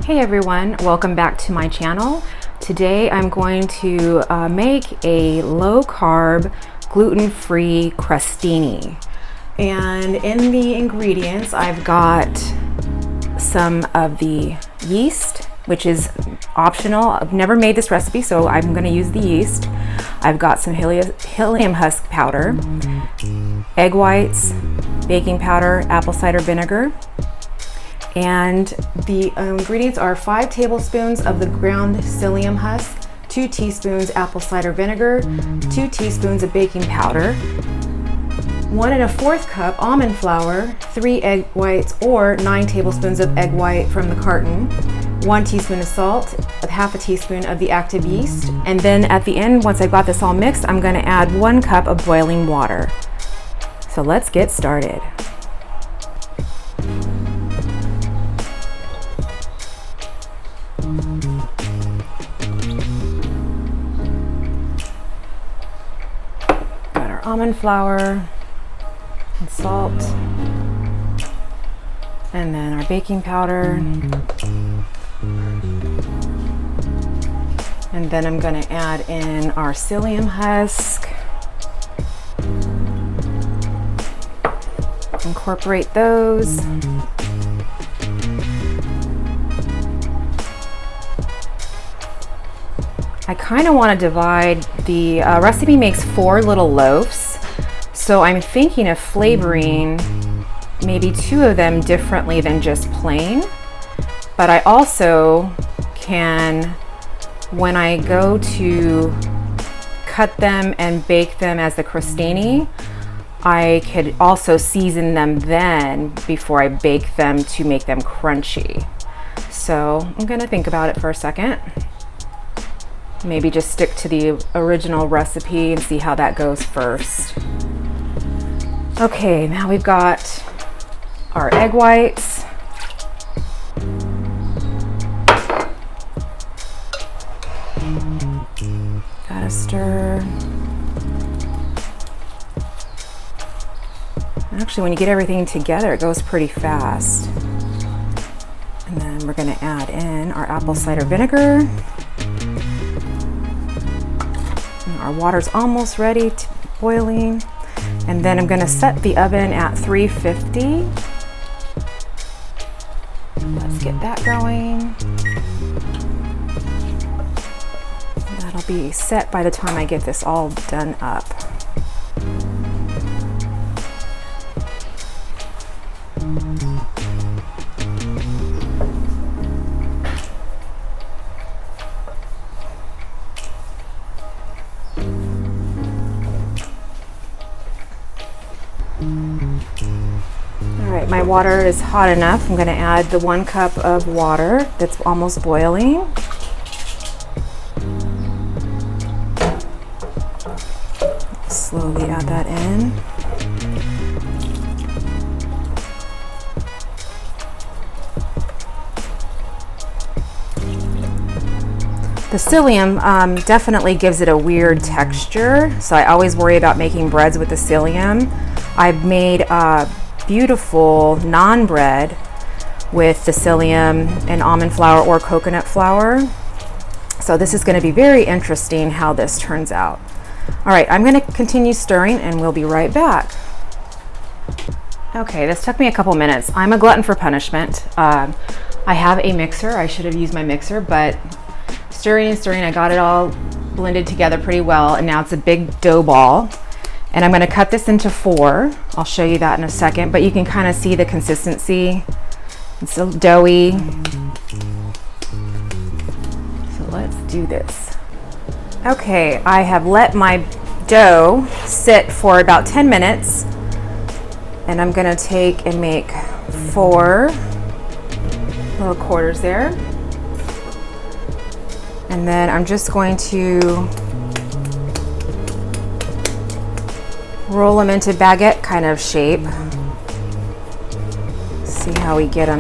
Hey everyone, welcome back to my channel. Today I'm going to make a low-carb, gluten-free crostini. And in the ingredients, I've got some of the yeast, which is optional. I've never made this recipe, so I'm going to use the yeast. I've got some psyllium husk powder, egg whites, baking powder, apple cider vinegar. And the ingredients are 5 tablespoons of the ground psyllium husk, 2 teaspoons apple cider vinegar, 2 teaspoons of baking powder, 1 1/4 cup almond flour, 3 egg whites or 9 tablespoons of egg white from the carton, 1 teaspoon of salt, with 1/2 teaspoon of the active yeast. And then at the end, once I've got this all mixed, I'm going to add 1 cup of boiling water. So let's get started. Got our almond flour and salt, and then our baking powder, and then I'm going to add in our psyllium husk. Incorporate those. I kind of want to divide the recipe makes 4 little loaves, so I'm thinking of flavoring maybe 2 of them differently than just plain. But I also can, when I go to cut them and bake them as the crostini, I could also season them then before I bake them to make them crunchy. So I'm going to think about it for a second. Maybe just stick to the original recipe and see how that goes first. Okay, now we've got our egg whites. Gotta stir. Actually, when you get everything together, it goes pretty fast. And then we're gonna add in our apple cider vinegar. Our water's almost ready to boiling. And then I'm going to set the oven at 350. Let's get that going. That'll be set by the time I get this all done up. Alright, my water is hot enough. I'm going to add the 1 cup of water that's almost boiling. Slowly add that in. The psyllium definitely gives it a weird texture, so I always worry about making breads with the psyllium. I've made beautiful naan bread with the psyllium and almond flour or coconut flour. So this is going to be very interesting how this turns out. All right, I'm going to continue stirring and we'll be right back. Okay, this took me a couple minutes. I'm a glutton for punishment. I have a mixer. I should have used my mixer, but stirring and stirring, I got it all blended together pretty well, and now it's a big dough ball. And I'm going to cut this into 4. I'll show you that in a second, but you can kind of see the consistency. It's so doughy. So let's do this. Okay, I have let my dough sit for about 10 minutes, and I'm going to take and make 4 little quarters there. And then I'm just going to roll them into baguette kind of shape. See how we get them.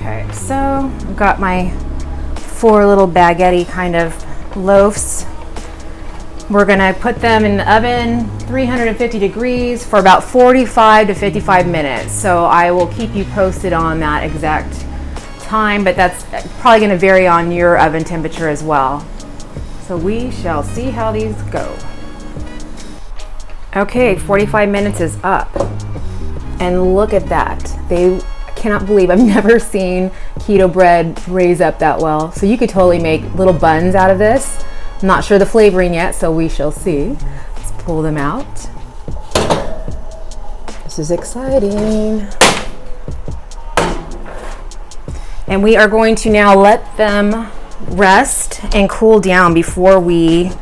Okay, so I've got my 4 little baguette kind of loaves. We're gonna put them in the oven, 350 degrees for about 45 to 55 minutes. So I will keep you posted on that exact time, but that's probably gonna vary on your oven temperature as well. So we shall see how these go. Okay, 45 minutes is up. And look at that. I cannot believe I've never seen keto bread raise up that well. So you could totally make little buns out of this. I'm not sure the flavoring yet, so we shall see. Let's pull them out. This is exciting. And we are going to now let them rest and cool down before we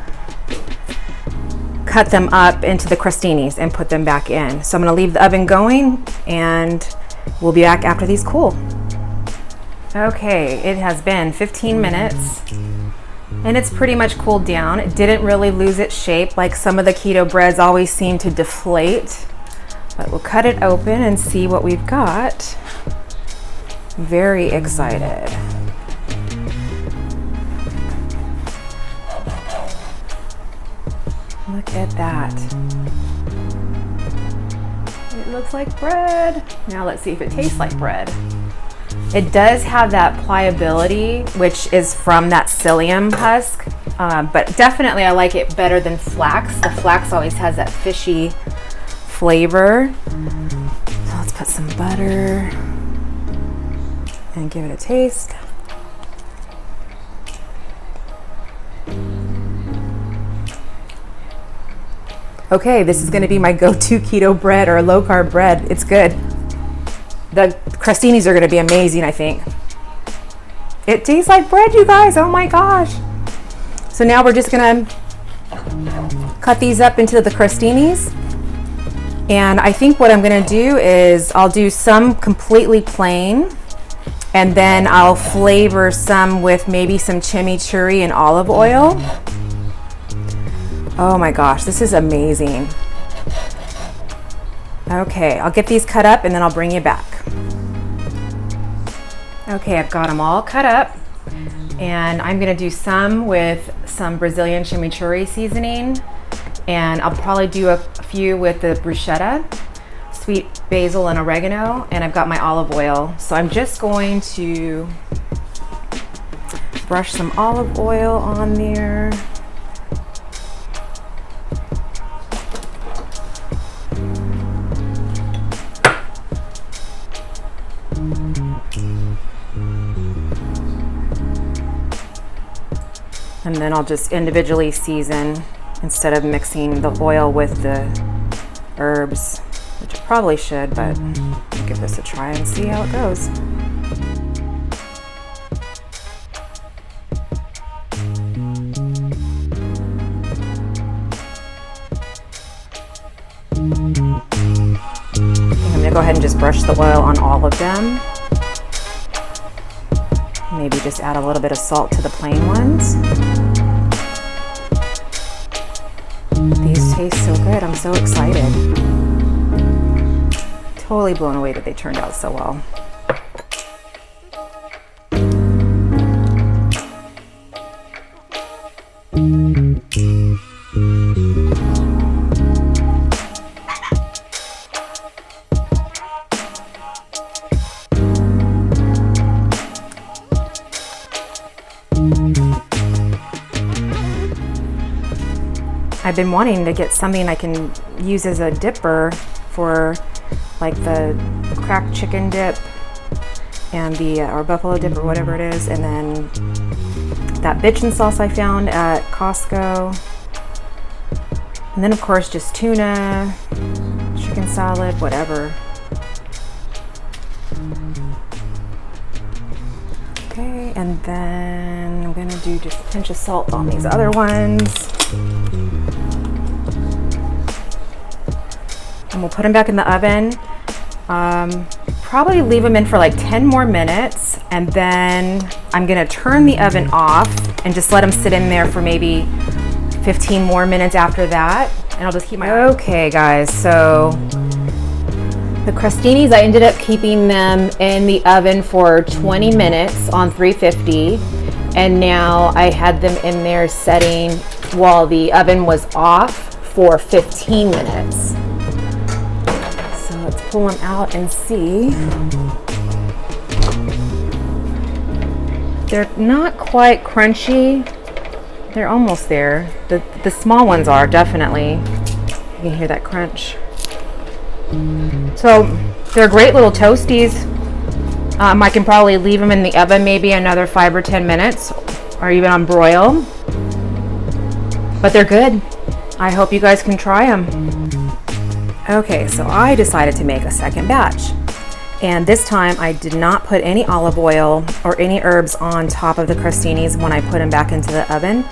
cut them up into the crostinis and put them back in. So I'm gonna leave the oven going and we'll be back after these cool. Okay, it has been 15 minutes. And it's pretty much cooled down. It didn't really lose its shape like some of the keto breads always seem to deflate. But we'll cut it open and see what we've got. Very excited. Look at that. It looks like bread. Now let's see if it tastes like bread. It does have that pliability, which is from that psyllium husk, but definitely I like it better than flax. The flax always has that fishy flavor. So let's put some butter and give it a taste. Okay, this is gonna be my go-to keto bread or low carb bread. It's good. The crostinis are gonna be amazing, I think. It tastes like bread, you guys, oh my gosh. So now we're just gonna cut these up into the crostinis. And I think what I'm gonna do is I'll do some completely plain and then I'll flavor some with maybe some chimichurri and olive oil. Oh my gosh, this is amazing. Okay, I'll get these cut up and then I'll bring you back. Okay, I've got them all cut up and I'm gonna do some with some Brazilian chimichurri seasoning and I'll probably do a few with the bruschetta, sweet basil and oregano, and I've got my olive oil. So I'm just going to brush some olive oil on there. And then I'll just individually season instead of mixing the oil with the herbs, which I probably should, but I'll give this a try and see how it goes. I'm gonna go ahead and just brush the oil on all of them. Maybe just add a little bit of salt to the plain ones. These taste so good, I'm so excited. Totally blown away that they turned out so well. I've been wanting to get something I can use as a dipper for like the cracked chicken dip and the or buffalo dip or whatever it is, and then that bitchin sauce I found at Costco, and then of course just tuna, chicken salad, whatever. Okay, and then I'm gonna do just a pinch of salt on these other ones. And we'll put them back in the oven. Probably leave them in for like 10 more minutes, and then I'm gonna turn the oven off and just let them sit in there for maybe 15 more minutes after that, and I'll just keep my Okay guys, so The crostinis, I ended up keeping them in the oven for 20 minutes on 350, and now I had them in there setting while the oven was off for 15 minutes. So let's pull them out and see. They're not quite crunchy. They're almost there. The small ones are, definitely. You can hear that crunch. So they're great little toasties. I can probably leave them in the oven maybe another 5 or 10 minutes, or even on broil. But they're good. I hope you guys can try them. Okay, so I decided to make a second batch. And this time I did not put any olive oil or any herbs on top of the crostinis when I put them back into the oven.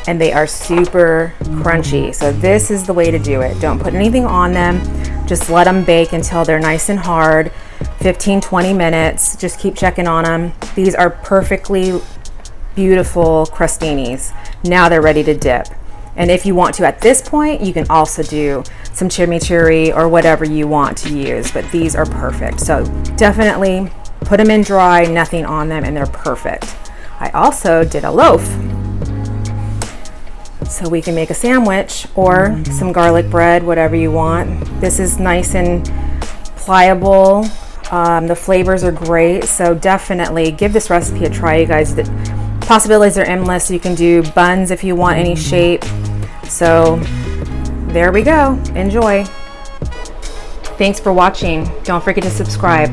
And they are super crunchy. So this is the way to do it. Don't put anything on them. Just let them bake until they're nice and hard, 15-20 minutes. Just keep checking on them. These are perfectly beautiful crostinis. Now they're ready to dip. And if you want to at this point, you can also do some chimichurri or whatever you want to use, but these are perfect. So definitely put them in dry, nothing on them, and they're perfect. I also did a loaf. So we can make a sandwich or some garlic bread, whatever you want. This is nice and pliable. The flavors are great. So definitely give this recipe a try, you guys. The possibilities are endless. You can do buns if you want any shape. So there we go. Enjoy. Thanks for watching. Don't forget to subscribe.